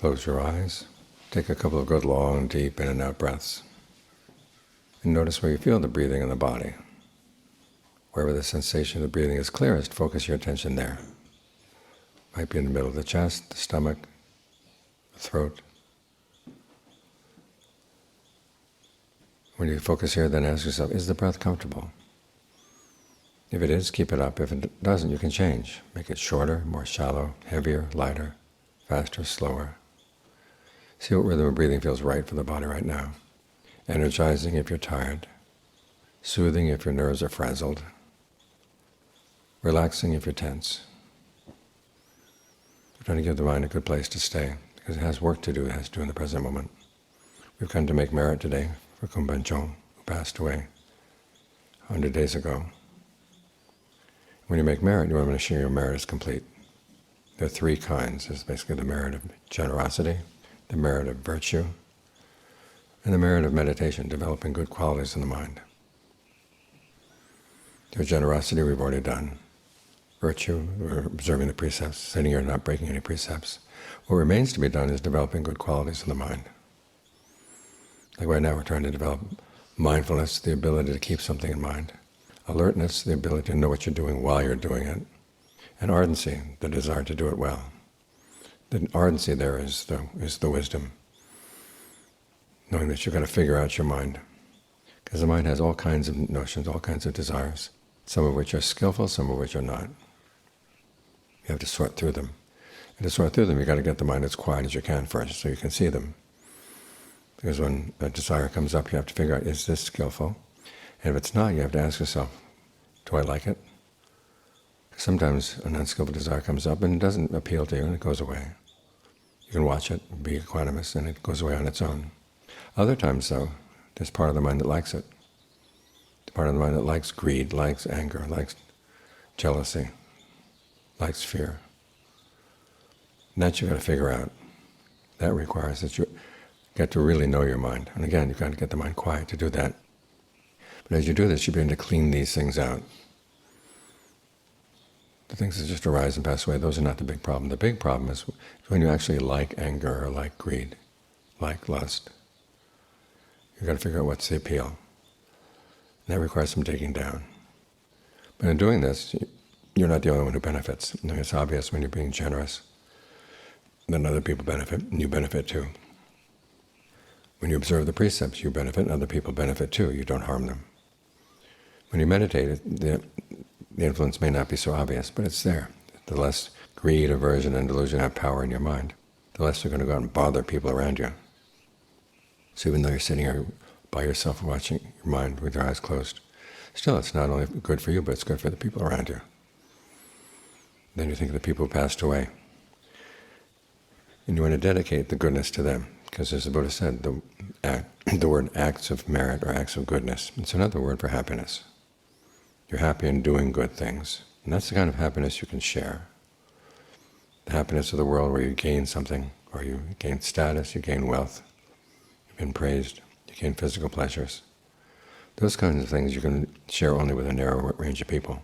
Close your eyes. Take a couple of good long, deep in and out breaths. And notice where you feel the breathing in the body. Wherever the sensation of the breathing is clearest, focus your attention there. Might be in the middle of the chest, the stomach, the throat. When you focus here, then ask yourself, is the breath comfortable? If it is, keep it up. If it doesn't, you can change. Make it shorter, more shallow, heavier, lighter, faster, slower. See what rhythm of breathing feels right for the body right now. Energizing if you're tired, soothing if your nerves are frazzled, relaxing if you're tense. We're trying to give the mind a good place to stay, because it has work to do, it has to do in the present moment. We've come to make merit today for Kumban Chong, who passed away 100 days ago. When you make merit, you want to make sure your merit is complete. There are three kinds. There's basically the merit of generosity, the merit of virtue, and the merit of meditation, developing good qualities in the mind. There's generosity we've already done. Virtue, we're observing the precepts, sitting here not breaking any precepts. What remains to be done is developing good qualities in the mind. Like right now we're trying to develop mindfulness, the ability to keep something in mind. Alertness, the ability to know what you're doing while you're doing it. And ardency, the desire to do it well. The ardency there is the wisdom. Knowing that you've got to figure out your mind. Because the mind has all kinds of notions, all kinds of desires, some of which are skillful, some of which are not. You have to sort through them. And to sort through them, you've got to get the mind as quiet as you can first, so you can see them. Because when a desire comes up, you have to figure out, is this skillful? And if it's not, you have to ask yourself, do I like it? Sometimes an unskillful desire comes up and it doesn't appeal to you and it goes away. You can watch it, be equanimous, and it goes away on its own. Other times, though, there's part of the mind that likes it. The part of the mind that likes greed, likes anger, likes jealousy, likes fear. And that you've got to figure out. That requires that you get to really know your mind. And again, you've got to get the mind quiet to do that. But as you do this, you begin to clean these things out. The things that just arise and pass away, those are not the big problem. The big problem is when you actually like anger or like greed, like lust. You've got to figure out what's the appeal. And that requires some digging down. But in doing this, you're not the only one who benefits. I mean, it's obvious when you're being generous, then other people benefit, and you benefit too. When you observe the precepts, you benefit, and other people benefit too. You don't harm them. When you meditate, the influence may not be so obvious, but it's there. The less greed, aversion, and delusion have power in your mind, the less you're going to go out and bother people around you. So even though you're sitting here by yourself watching your mind with your eyes closed, still it's not only good for you, but it's good for the people around you. Then you think of the people who passed away. And you want to dedicate the goodness to them, because as the Buddha said, the word acts of merit or acts of goodness, it's another word for happiness. You're happy in doing good things, and that's the kind of happiness you can share. The happiness of the world where you gain something, or you gain status, you gain wealth, you've been praised, you gain physical pleasures. Those kinds of things you can share only with a narrow range of people.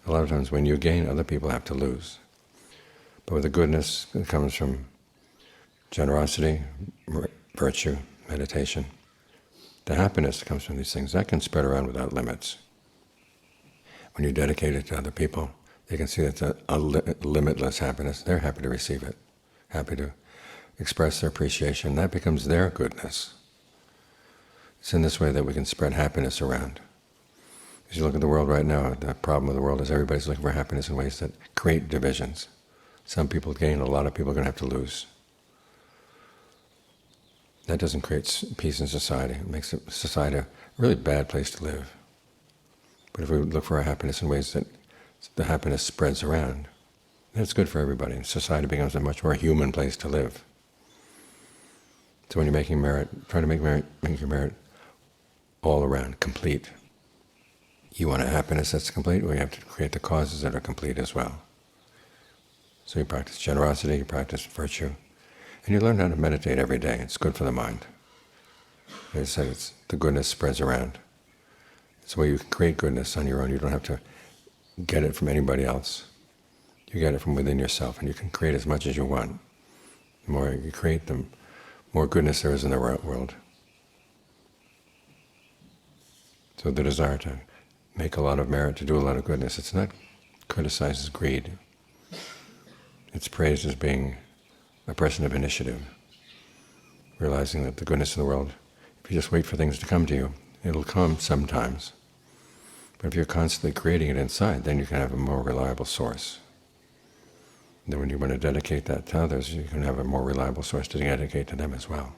A lot of times when you gain, other people have to lose. But with the goodness that comes from generosity, virtue, meditation, the happiness that comes from these things, that can spread around without limits. When you dedicate it to other people, they can see it's a limitless happiness. They're happy to receive it, happy to express their appreciation. That becomes their goodness. It's in this way that we can spread happiness around. As you look at the world right now, the problem with the world is everybody's looking for happiness in ways that create divisions. Some people gain, a lot of people are going to have to lose. That doesn't create peace in society. It makes society a really bad place to live. But if we look for our happiness in ways that the happiness spreads around, then it's good for everybody. Society becomes a much more human place to live. So when you're making merit, try to make your merit all around, complete. You want a happiness that's complete, well, you have to create the causes that are complete as well. So you practice generosity, you practice virtue, and you learn how to meditate every day. It's good for the mind. As I said, the goodness spreads around. It's where you can create goodness on your own. You don't have to get it from anybody else. You get it from within yourself, and you can create as much as you want. The more you create, the more goodness there is in the world. So the desire to make a lot of merit, to do a lot of goodness, it's not criticized as greed. It's praised as being a person of initiative, realizing that the goodness of the world, if you just wait for things to come to you, it'll come sometimes. But if you're constantly creating it inside, then you can have a more reliable source. And then when you want to dedicate that to others, you can have a more reliable source to dedicate to them as well.